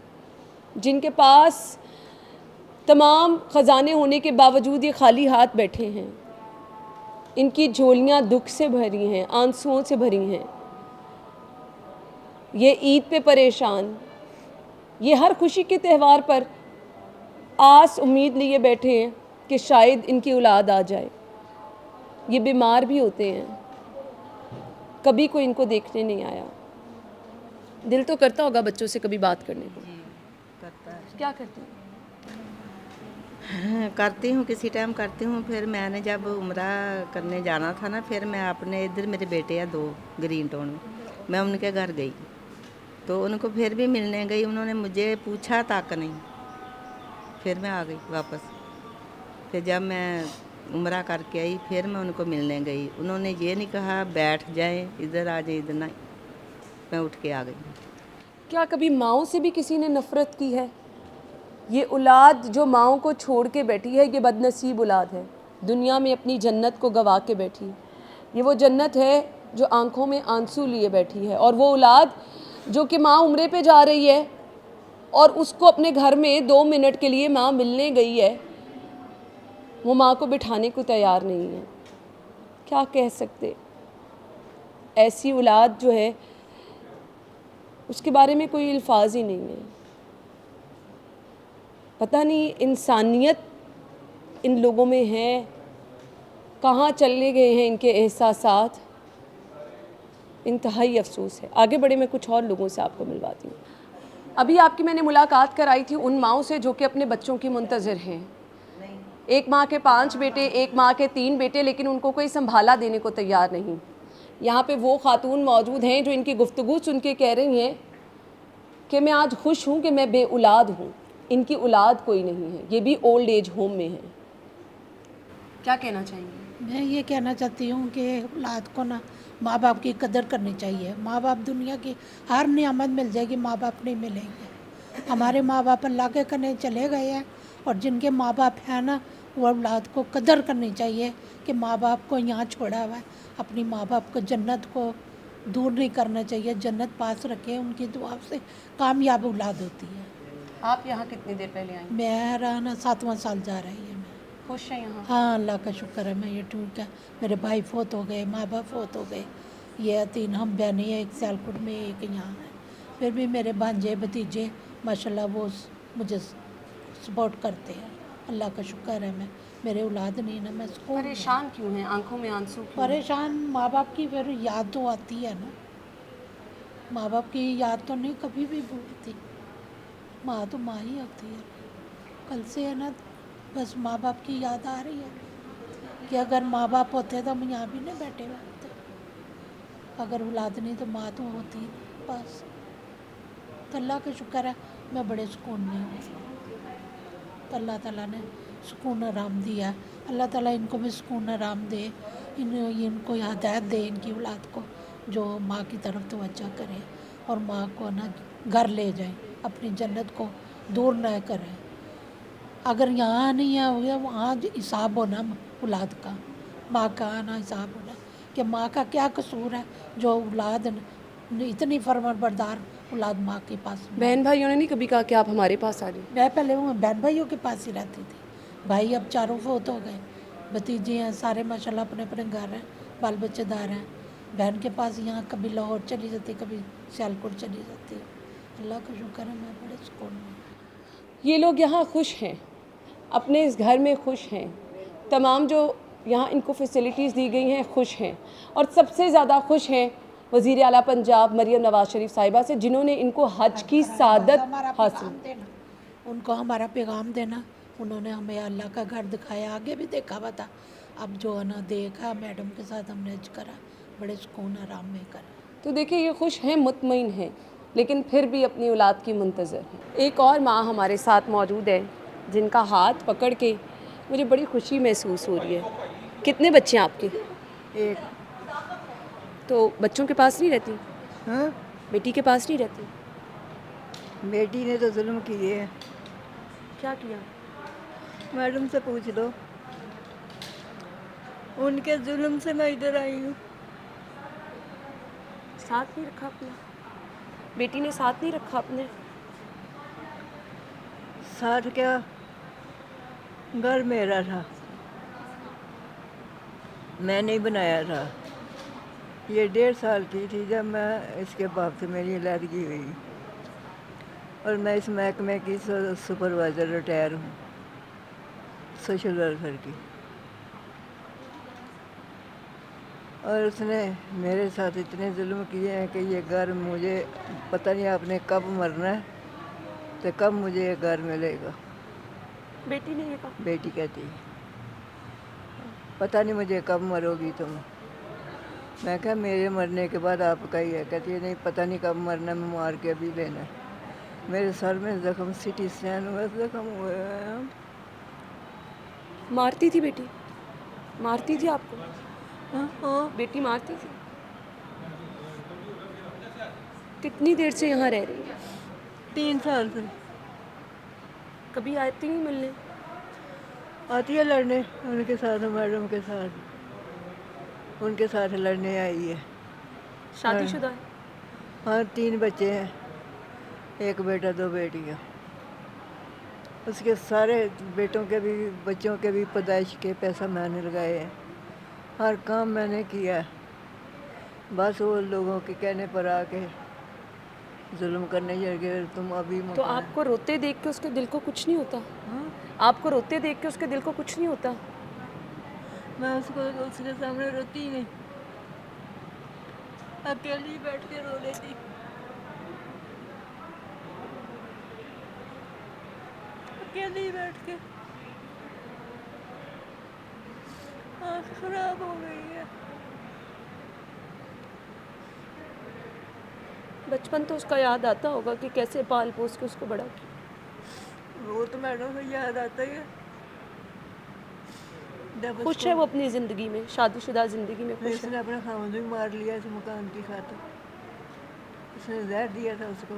जिनके पास तमाम ख़जाने होने के बावजूद ये खाली हाथ बैठे हैं। इनकी झोलियाँ दुख से भरी हैं, आंसुओं से भरी हैं। ये ईद पे परेशान, ये हर खुशी के त्यौहार पर आस उम्मीद लिए बैठे हैं कि शायद इनकी औलाद आ जाए। ये बीमार भी होते हैं, कभी कोई इनको देखने नहीं आया। दिल तो करता होगा बच्चों से कभी बात करने को। करता है। क्या करते हैं? करती हूँ, किसी टाइम करती हूँ। फिर मैंने जब उम्रा करने जाना था ना, फिर मैं अपने इधर मेरे बेटे हैं 2 ग्रीन टाउन में, मैं उनके घर गई तो उनको फिर भी मिलने गई, उन्होंने मुझे पूछा तक नहीं, फिर मैं आ गई वापस। फिर जब मैं उम्रा करके आई फिर मैं उनको मिलने गई, उन्होंने ये नहीं कहा बैठ जाए, इधर आ जाए, इधर नहीं, मैं उठ के आ गई। क्या कभी माओं से भी किसी ने नफ़रत की है? ये औलाद जो माओं को छोड़ के बैठी है, ये बदनसीब औलाद है, दुनिया में अपनी जन्नत को गंवा के बैठी है। ये वो जन्नत है जो आंखों में आंसू लिए बैठी है। और वो औलाद जो कि माँ उम्रे पे जा रही है और उसको अपने घर में 2 मिनट के लिए माँ मिलने गई है, वो माँ को बिठाने को तैयार नहीं है। क्या कह सकते, ऐसी औलाद जो है उसके बारे में कोई अल्फाज ही नहीं है। पता नहीं इंसानियत इन लोगों में है, कहाँ चले गए हैं इनके एहसासात। इंतहाई अफसोस है। आगे बढ़े, मैं कुछ और लोगों से आपको मिलवाती हूँ। अभी आपकी मैंने मुलाकात कराई थी उन माओं से जो कि अपने बच्चों की मुंतज़िर हैं। एक माँ के 5 बेटे, एक माँ के 3 बेटे, लेकिन उनको कोई संभाला देने को तैयार नहीं। यहाँ पे वो खातून मौजूद हैं जो इनकी गुफ्तगू सुन के कह रही हैं कि मैं आज खुश हूँ कि मैं बेऔलाद हूँ। इनकी औलाद कोई नहीं है, ये भी ओल्ड एज होम में है। क्या कहना चाहेंगे? मैं ये कहना चाहती हूँ कि औलाद को ना माँ बाप की कदर करनी चाहिए। माँ बाप दुनिया की हर नियामत मिल जाएगी, माँ बाप नहीं मिलेंगे। हमारे माँ बाप अल्लाह के कने चले गए हैं और जिनके माँ बाप हैं ना, वो औलाद को कदर करनी चाहिए कि माँ बाप को यहाँ छोड़ा हुआ है। अपनी माँ बाप को जन्नत को दूर नहीं करना चाहिए, जन्नत पास रखे, उनकी दुआ से कामयाब औलाद होती है। आप यहाँ कितनी देर पहले आई? मेरा ना 7वां साल जा रही है। मैं खुश हैं यहाँ? हाँ, अल्लाह का शुक्र है, मैं ये ठीक है। मेरे भाई फोत हो गए, माँ बाप फोत हो गए, ये 3 हम बहनें हैं, एक सियालकोट में एक यहाँ है। फिर भी मेरे भांजे भतीजे माशाल्लाह वो मुझे सपोर्ट करते हैं। अल्लाह का शुक्र है, मैं मेरे औलाद नहीं ना, मैं सुकून में। परेशान क्यों हैं? आंखों में आंसू क्यों? परेशान माँ बाप की फिर याद तो आती है ना, माँ बाप की याद तो नहीं कभी भी भूलती। माँ तो माँ ही होती है। कल से है ना बस माँ बाप की याद आ रही है कि अगर माँ बाप होते तो हम यहाँ भी नहीं बैठे हुए होते। अगर औलाद नहीं तो माँ तो होती है बस। तो अल्लाह का शुक्र है, मैं बड़े सुकून में हूँ। तो अल्लाह ताला ने सुकून आराम दिया। अल्लाह ताला इनको भी सुकून आराम दे, इनको हिदायत दे, इनकी औलाद को जो माँ की तरफ तवज्जो करे और माँ को ना घर ले जाए, अपनी जन्नत को दूर न करें। अगर यहाँ नहीं है हो गया, वहाँ हिसाब होना औलाद का, माँ का ना हिसाब होना कि माँ का क्या कसूर है जो औलाद इतनी फरमाबरदार औलाद माँ के पास। बहन भाइयों ने नहीं कभी कहा कि आप हमारे पास आ जाइए? मैं पहले वो बहन भाइयों के पास ही रहती थी। भाई अब 4 फोत हो गए, भतीजे हैं सारे माशाल्लाह अपने अपने घर हैं, बाल बच्चेदार हैं। बहन के पास यहाँ कभी लाहौर चली जाती, कभी सियालकोट चली जाती। अल्लाह का शुक्र है, मैं बड़े सुकून में। ये लोग यहाँ खुश हैं, अपने इस घर में खुश हैं। तमाम जो यहाँ इनको फैसिलिटीज़ दी गई हैं खुश हैं। और सबसे ज़्यादा खुश हैं वज़ीर आला पंजाब मरियम नवाज़ शरीफ साहिबा से, जिन्होंने इनको हज की सादत हासिल। उनको हमारा पैगाम देना। उन्होंने हमें अल्लाह का घर दिखाया, आगे भी देखा हुआ था, अब जो है ना देखा मैडम के साथ हमने हज करा, बड़े सुकून आराम में करा। तो देखिए ये खुश हैं, मुतमईन हैं, लेकिन फिर भी अपनी औलाद की मुंतज़र हैं। एक और माँ हमारे साथ मौजूद है जिनका हाथ पकड़ के मुझे बड़ी खुशी महसूस हो रही है। कितने बच्चे हैं आपके? एक। तो बच्चों के पास नहीं रहती? हाँ, बेटी के पास नहीं रहती? बेटी ने तो जुल्म किए हैं। क्या किया? मैडम से पूछ लो, उनके जुल्म से मैं इधर आई हूँ। साथ नहीं रखा अपना? बेटी ने साथ नहीं रखा अपने? साथ क्या, घर मेरा था, मैंने ही बनाया था। ये 1.5 साल की थी जब मैं इसके बाप से मेरी अलहदगी हुई, और मैं इस महकमे की सुपरवाइज़र रिटायर हूँ, सोशल वेलफेयर की। और उसने मेरे साथ इतने जुल्म किए हैं कि ये घर मुझे पता नहीं आपने कब मरना है तो कब मुझे ये घर मिलेगा। बेटी ने ये कहा। बेटी कहती है पता नहीं मुझे कब मरोगी तुम। मैं कहा मेरे मरने के बाद आपका ही है। कहती है नहीं पता नहीं कब मरना, मैं मार के अभी लेना है। मेरे सर में जख्म, सिटी स्कैन हुआ, जख्म हुए हैं। मारती थी बेटी? मारती थी आपको? हाँ, बेटी मारती थी? कितनी देर से यहाँ रह रही है? 3 साल से कभी आती नहीं मिलने? आती है लड़ने उनके साथ, मैडम के साथ, उनके साथ लड़ने आई है। शादीशुदा है? हाँ, 3 बच्चे हैं, 1 बेटा 2 बेटियाँ। उसके सारे बेटों के भी बच्चों के भी पैदाइश के पैसा मैंने लगाए हैं, हर काम मैंने किया है। बस वो लोगों के कहने पर आके जुल्म करने लगे, तुम अभी तो मकान। आपको रोते देख के उसके दिल को कुछ नहीं होता? हाँ? आपको रोते देख के उसके दिल को कुछ नहीं होता? मैं उसके सामने रोती ही नहीं, अकेली बैठ के रो लेती। अकेली बैठ के आँख खराब हो गई है। बचपन तो उसका याद आता होगा कि कैसे पाल पोस के उसको बड़ा किया। वो तो मैडम को याद आता ही है। जब खुश है वो अपनी ज़िंदगी में, शादीशुदा ज़िंदगी में खुश है? इसने अपना खामद भी मार लिया इस मकान की खातिर। उसने जहर दिया था उसको,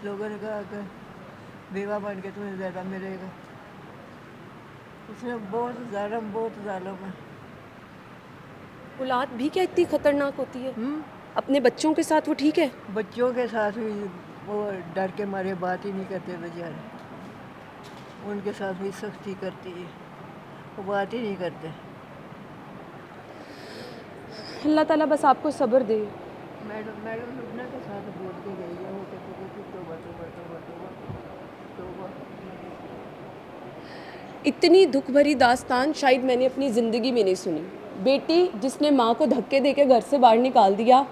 लोगों ने कहा कि बेवा बन के तुम्हें ज़्यादा मिलेगा। उसने बहुत ज़ालिम है। औलाद भी क्या इतनी खतरनाक होती है? अपने बच्चों के साथ वो ठीक है? बच्चों के साथ भी वो डर के मारे बात ही नहीं करते बेचारे, उनके साथ भी सख्ती करती है, वो बात ही नहीं करते। अल्लाह ताला बस आपको सब्र दे। मैडम लुबना के साथ बोल के गई है, वो कहते थे तौबा तौबा तौबा तौबा तौबा। इतनी दुख भरी दास्तान शायद मैंने अपनी ज़िंदगी में नहीं सुनी। बेटी जिसने माँ को धक्के देके घर से बाहर निकाल दिया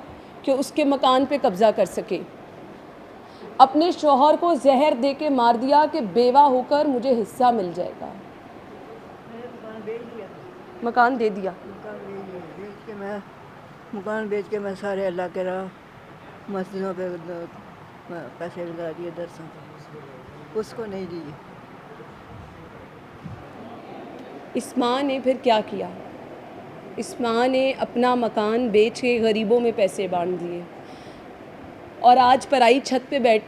कि उसके मकान पे कब्ज़ा कर सके, अपने शौहर को जहर दे के मार दिया कि बेवा होकर मुझे हिस्सा मिल जाएगा। मकान दे दिया। मकान बेच के मैं सारे अल्लाह के राह मस्जिदों पे पैसे लगा दिए, दर्शन पे, उसको नहीं दिए। इस माँ ने फिर क्या किया? इस माँ ने अपना मकान बेच के गरीबों में पैसे बांट दिए और आज पराई छत पे बैठ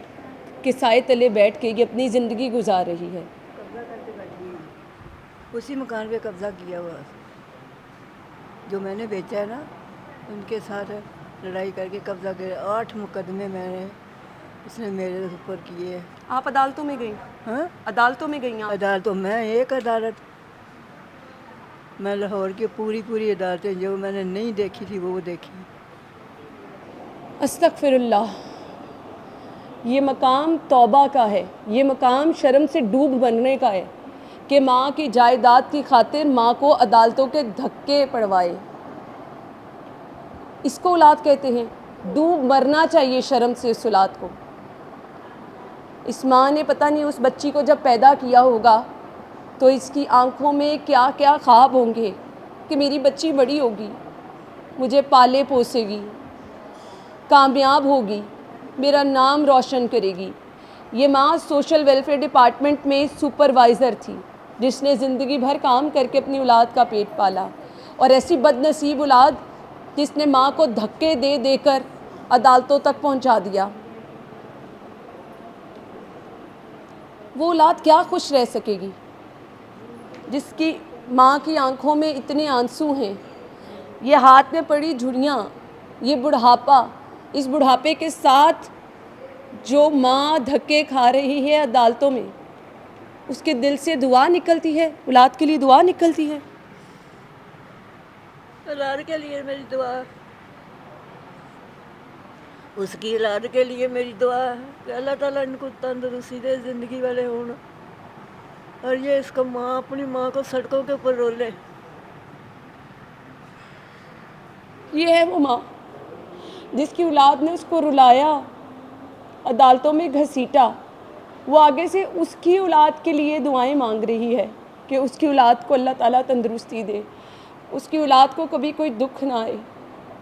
के साए तले बैठ के ये अपनी ज़िंदगी गुजार रही है। कब्जा करके बैठ गई, उसी मकान पे कब्जा किया हुआ जो मैंने बेचा है ना, उनके साथ लड़ाई करके कब्जा किया। 8 मुकदमे मैंने उसने मेरे ऊपर किए। आप अदालतों में गई? हाँ, अदालतों में गई आप? अदालतों में एक अदालत, मैं लाहौर की पूरी अदालतें जो मैंने नहीं देखी थी वो देखी। अस्तगफिरुल्लाह, ये मकाम तौबा का है, ये मकाम शर्म से डूब बनने का है कि माँ की जायदाद की खातिर माँ को अदालतों के धक्के पड़वाए। इसको औलाद कहते हैं। डूब मरना चाहिए शर्म से इस औलाद को। इस माँ ने पता नहीं उस बच्ची को जब पैदा किया होगा तो इसकी आंखों में क्या क्या ख्वाब होंगे कि मेरी बच्ची बड़ी होगी, मुझे पाले पोसेगी, कामयाब होगी, मेरा नाम रोशन करेगी। ये माँ सोशल वेलफेयर डिपार्टमेंट में सुपरवाइज़र थी जिसने ज़िंदगी भर काम करके अपनी औलाद का पेट पाला, और ऐसी बदनसीब औलाद जिसने माँ को धक्के दे देकर अदालतों तक पहुँचा दिया। वो औलाद क्या खुश रह सकेगी जिसकी माँ की आंखों में इतने आंसू हैं, ये हाथ में पड़ी झुर्रियाँ, ये बुढ़ापा, इस बुढ़ापे के साथ जो माँ धक्के खा रही है अदालतों में, उसके दिल से दुआ निकलती है, औलाद के लिए दुआ निकलती है। औलाद के लिए मेरी दुआ, उसकी औलाद के लिए मेरी दुआ है कि अल्लाह ताला इनको तंदुरुस्ती दे, ज़िंदगी वाले होना, और ये इसको माँ, अपनी माँ को सड़कों के ऊपर रोले। ये है वो माँ जिसकी औलाद ने उसको रुलाया, अदालतों में घसीटा। वो आगे से उसकी औलाद के लिए दुआएं मांग रही है कि उसकी औलाद को अल्लाह ताला तंदुरुस्ती दे, उसकी औलाद को कभी कोई दुख ना आए।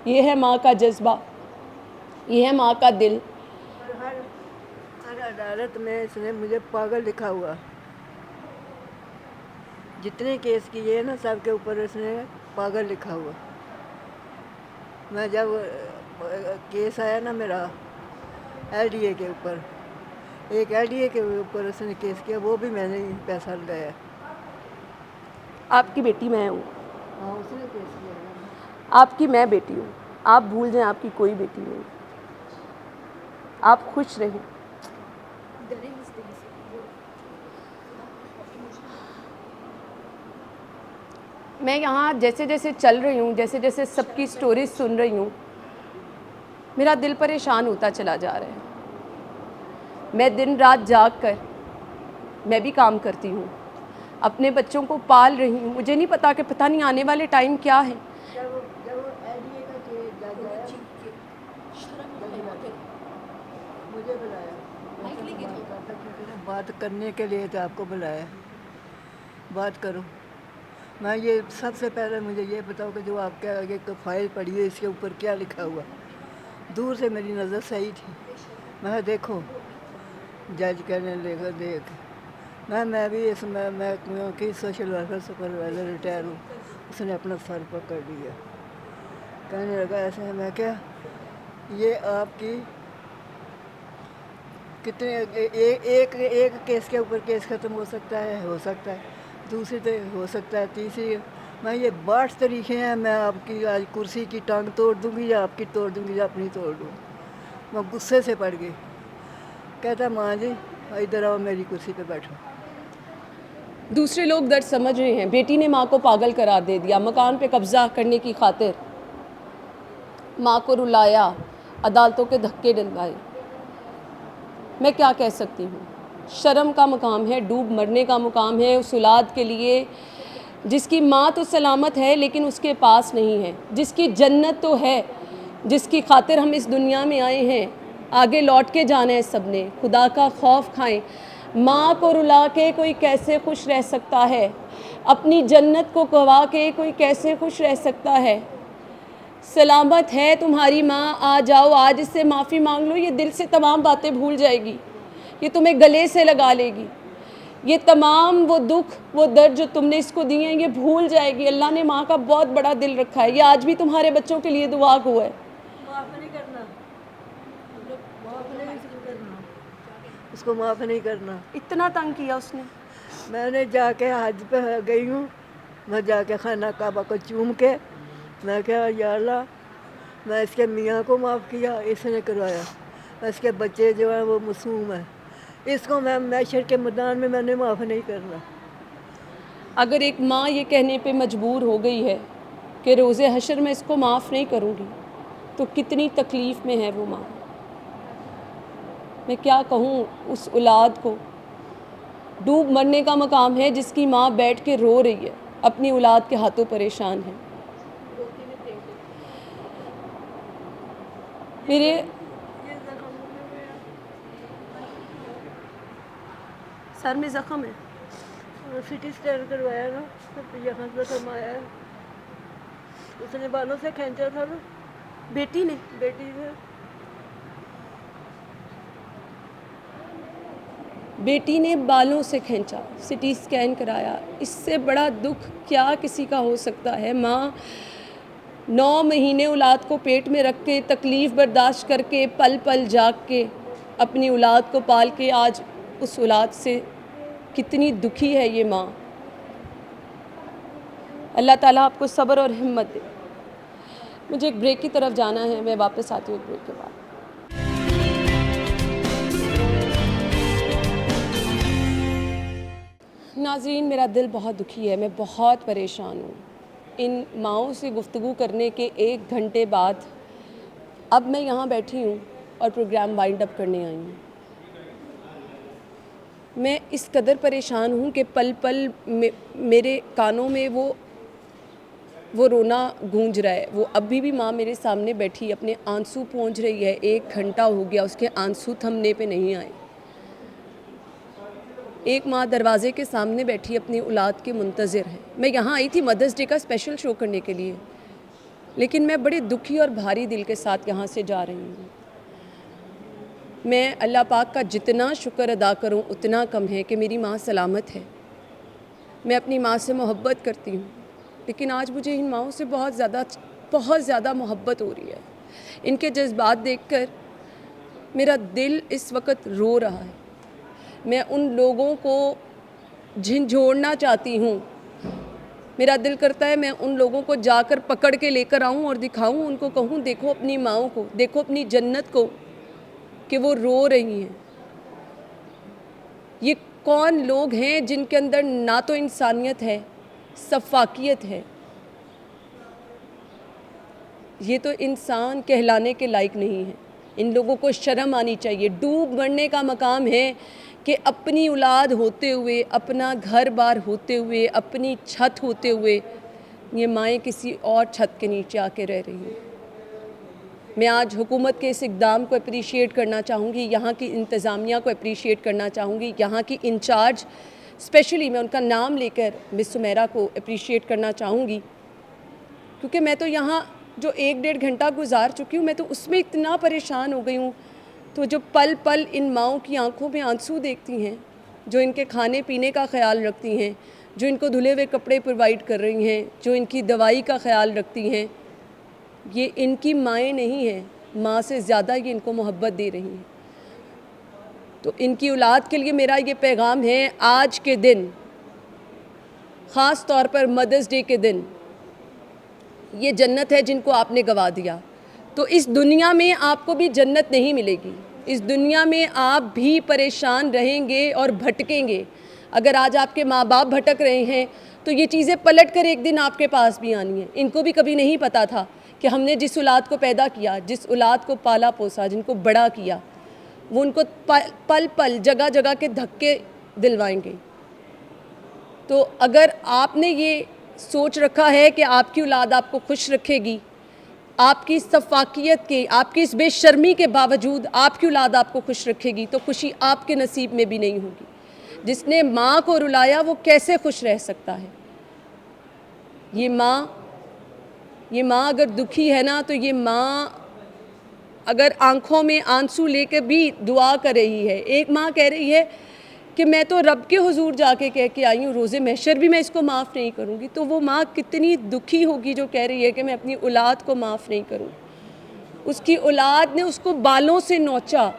ये है माँ का जज्बा, ये है माँ का दिल। हर अदालत में इसने मुझे पागल लिखा हुआ। जितने केस किए हैं ना, सब के ऊपर इसने पागल लिखा हुआ। मैं जब केस आया ना मेरा एलडीए के ऊपर, एक एलडीए के ऊपर उसने केस किया, वो भी मैंने ही पैसा लगाया। आपकी बेटी मैं हूँ, हाँ, उसने केस किया था। आपकी मैं बेटी हूँ। आप भूल जाएं आपकी कोई बेटी नहीं। आप खुश रहें। मैं यहाँ जैसे जैसे चल रही हूँ, जैसे जैसे सबकी स्टोरीज सुन रही हूँ, मेरा दिल परेशान होता चला जा रहा है। मैं दिन रात जाग कर मैं भी काम करती हूँ, अपने बच्चों को पाल रही हूँ। मुझे नहीं पता कि पता नहीं आने वाले टाइम क्या है। जब एलडीए का केस जज आया, मुझे बुलाया, बात करने के लिए तो आपको बुलाया, बात करो। मैं ये सबसे पहले मुझे ये बताओ कि जो आपके आगे एक फाइल पड़ी है, इसके ऊपर क्या लिखा हुआ। दूर से मेरी नज़र सही थी, मैं देखो जज कहने लगा देख, मैं भी इसमें मैं क्योंकि सोशल वेलफेयर सुपरवाइज़र रिटायर हूँ। उसने अपना सर पकड़ लिया, कहने लगा ऐसे है। मैं क्या, ये आपकी कितने एक एक केस के ऊपर केस ख़त्म हो सकता है, दूसरी तो हो सकता है, तीसरी। मैं ये 62 तरीक़े हैं, मैं आपकी आज कुर्सी की टांग तोड़ दूँगी या आपकी तोड़ दूँगी या अपनी तोड़ दूँ। मैं गुस्से से पड़ गई। कहता माँ जी इधर आओ, मेरी कुर्सी पे बैठो। दूसरे लोग दर्द समझ रहे हैं। बेटी ने माँ को पागल करार दे दिया, मकान पे कब्ज़ा करने की खातिर माँ को रुलाया, अदालतों के धक्के डलवाए। मैं क्या कह सकती हूँ। शर्म का मुकाम है, डूब मरने का मुकाम है उस औलाद के लिए जिसकी माँ तो सलामत है लेकिन उसके पास नहीं है, जिसकी जन्नत तो है, जिसकी खातिर हम इस दुनिया में आए हैं। आगे लौट के जाना है सबने। खुदा का खौफ खाएं। माँ को रुला के कोई कैसे खुश रह सकता है? अपनी जन्नत को गवा के कोई कैसे खुश रह सकता है? सलामत है तुम्हारी माँ, आ जाओ, आज इससे माफ़ी मांग लो। ये दिल से तमाम बातें भूल जाएगी, ये तुम्हें गले से लगा लेगी। ये तमाम वो दुख, वो दर्द जो तुमने इसको दिए हैं, ये भूल जाएगी। अल्लाह ने माँ का बहुत बड़ा दिल रखा है। ये आज भी तुम्हारे बच्चों के लिए दुआ को है। माफ़ नहीं करना, उसको माफ़ नहीं करना। इतना तंग किया उसने। मैंने जाके हज पे गई हूँ, मैं जाके खाना काबा को चूम के मैं क्या, या अल्लाह, मैं इसके मियाँ को माफ़ किया, इसने करवाया। इसके बच्चे जो हैं वो मासूम हैं, इसको मैं मैशर के मैदान में मैंने माफ़ नहीं करना। अगर एक माँ ये कहने पे मजबूर हो गई है कि रोज़े हशर में इसको माफ़ नहीं करूँगी, तो कितनी तकलीफ़ में है वो माँ। मैं क्या कहूँ उस औलाद को। डूब मरने का मकाम है जिसकी माँ बैठ के रो रही है, अपनी औलाद के हाथों परेशान है। मेरे सर में ज़ख्म है। सिटी स्कैन करवाया ना, तो यहाँ ज़ख्म आया है। उसने बालों से खींचा था ना, बेटी ने बेटी ने बालों से खींचा, सिटी स्कैन कराया। इससे बड़ा दुख क्या किसी का हो सकता है। माँ 9 महीने औलाद को पेट में रख के, तकलीफ़ बर्दाश्त करके, पल पल जाग के अपनी औलाद को पाल के आज उस औलाद से कितनी दुखी है ये माँ। अल्लाह ताला आपको सब्र और हिम्मत दे। मुझे एक ब्रेक की तरफ जाना है, मैं वापस आती हूँ एक ब्रेक के बाद। नाज़रीन, मेरा दिल बहुत दुखी है, मैं बहुत परेशान हूँ। इन माँओं से गुफ्तगू करने के 1 घंटे बाद अब मैं यहाँ बैठी हूँ और प्रोग्राम वाइंड अप करने आई हूँ। मैं इस कदर परेशान हूँ कि पल पल मेरे कानों में वो रोना गूंज रहा है। वो अभी भी माँ मेरे सामने बैठी अपने आंसू पोंछ रही है। 1 घंटा हो गया, उसके आंसू थमने पे नहीं आए। एक माँ दरवाज़े के सामने बैठी अपनी औलाद के मुंतज़िर है। मैं यहाँ आई थी मदर्स डे का स्पेशल शो करने के लिए, लेकिन मैं बड़े दुखी और भारी दिल के साथ यहाँ से जा रही हूँ। मैं अल्लाह पाक का जितना शुक्र अदा करूँ उतना कम है कि मेरी माँ सलामत है। मैं अपनी माँ से मोहब्बत करती हूँ, लेकिन आज मुझे इन माँओं से बहुत ज़्यादा मोहब्बत हो रही है। इनके जज्बात देखकर मेरा दिल इस वक्त रो रहा है। मैं उन लोगों को झिंझोड़ना चाहती हूँ। मेरा दिल करता है मैं उन लोगों को जाकर पकड़ के लेकर आऊँ और दिखाऊँ, उनको कहूँ देखो अपनी माँओं को, देखो अपनी जन्नत को कि वो रो रही हैं। ये कौन लोग हैं जिनके अंदर ना तो इंसानियत है, सफाकियत है। ये तो इंसान कहलाने के लायक नहीं है। इन लोगों को शर्म आनी चाहिए। डूब मरने का मकाम है कि अपनी औलाद होते हुए, अपना घर बार होते हुए, अपनी छत होते हुए ये माएँ किसी और छत के नीचे आके रह रही हैं। मैं आज हुकूमत के इस इक़दाम को अप्रिशिएट करना चाहूँगी, यहाँ की इंतज़ामिया को अप्रिशिएट करना चाहूँगी, यहाँ की इंचार्ज स्पेशली मैं उनका नाम लेकर मिस सुमेरा को अप्रिशिएट करना चाहूँगी, क्योंकि मैं तो यहाँ जो 1-1.5 घंटा गुजार चुकी हूँ, मैं तो उसमें इतना परेशान हो गई हूँ। तो जो पल पल इन माँओं की आंखों में आंसू देखती हैं, जो इनके खाने पीने का ख्याल रखती हैं, जो इनको धुले हुए कपड़े प्रोवाइड कर रही हैं, जो इनकी दवाई का ख्याल रखती हैं, ये इनकी माएँ नहीं हैं, माँ से ज़्यादा ये इनको मोहब्बत दे रही हैं। तो इनकी औलाद के लिए मेरा ये पैगाम है, आज के दिन, ख़ास तौर पर मदर्स डे के दिन, ये जन्नत है जिनको आपने गंवा दिया। तो इस दुनिया में आपको भी जन्नत नहीं मिलेगी। इस दुनिया में आप भी परेशान रहेंगे और भटकेंगे। अगर आज आपके माँ बाप भटक रहे हैं तो ये चीज़ें पलट कर एक दिन आपके पास भी आनी है। इनको भी कभी नहीं पता था कि हमने जिस औलाद को पैदा किया, जिस औलाद को पाला पोसा, जिनको बड़ा किया, वो उनको पल पल जगह जगह के धक्के दिलवाएंगे। तो अगर आपने ये सोच रखा है कि आपकी औलाद आपको खुश रखेगी, आपकी सफाकियत के, आपकी इस बेशर्मी के बावजूद आपकी औलाद आपको खुश रखेगी, तो खुशी आपके नसीब में भी नहीं होगी। जिसने माँ को रुलाया वो कैसे खुश रह सकता है? ये माँ अगर दुखी है ना, तो ये माँ अगर आंखों में आंसू लेकर भी दुआ कर रही है। एक माँ कह रही है कि मैं तो रब के हुजूर जाके कह के आई हूँ, रोज़े महशर भी मैं इसको माफ़ नहीं करूँगी। तो वो माँ कितनी दुखी होगी जो कह रही है कि मैं अपनी औलाद को माफ़ नहीं करूँ। उसकी औलाद ने उसको बालों से नोचा,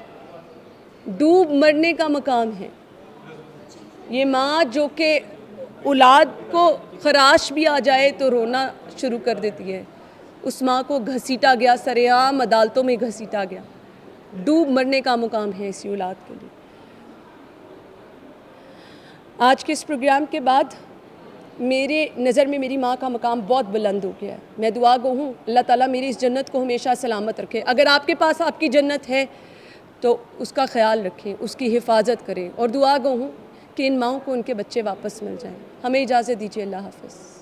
डूब मरने का मकाम है। ये माँ जो कि औलाद को खराश भी आ जाए तो रोना शुरू कर देती है, उस माँ को घसीटा गया, सरेआम अदालतों में घसीटा गया। डूब मरने का मुकाम है इसी औलाद के लिए। आज के इस प्रोग्राम के बाद मेरे नज़र में मेरी माँ का मकाम बहुत बुलंद हो गया है। मैं दुआ गो हूँ अल्लाह ताला मेरी इस जन्नत को हमेशा सलामत रखे। अगर आपके पास आपकी जन्नत है तो उसका ख्याल रखें, उसकी हिफाजत करें, और दुआ गो हूँ कि इन माँओं को उनके बच्चे वापस मिल जाएं। हमें इजाज़त दीजिए। अल्लाह हाफ़िज़।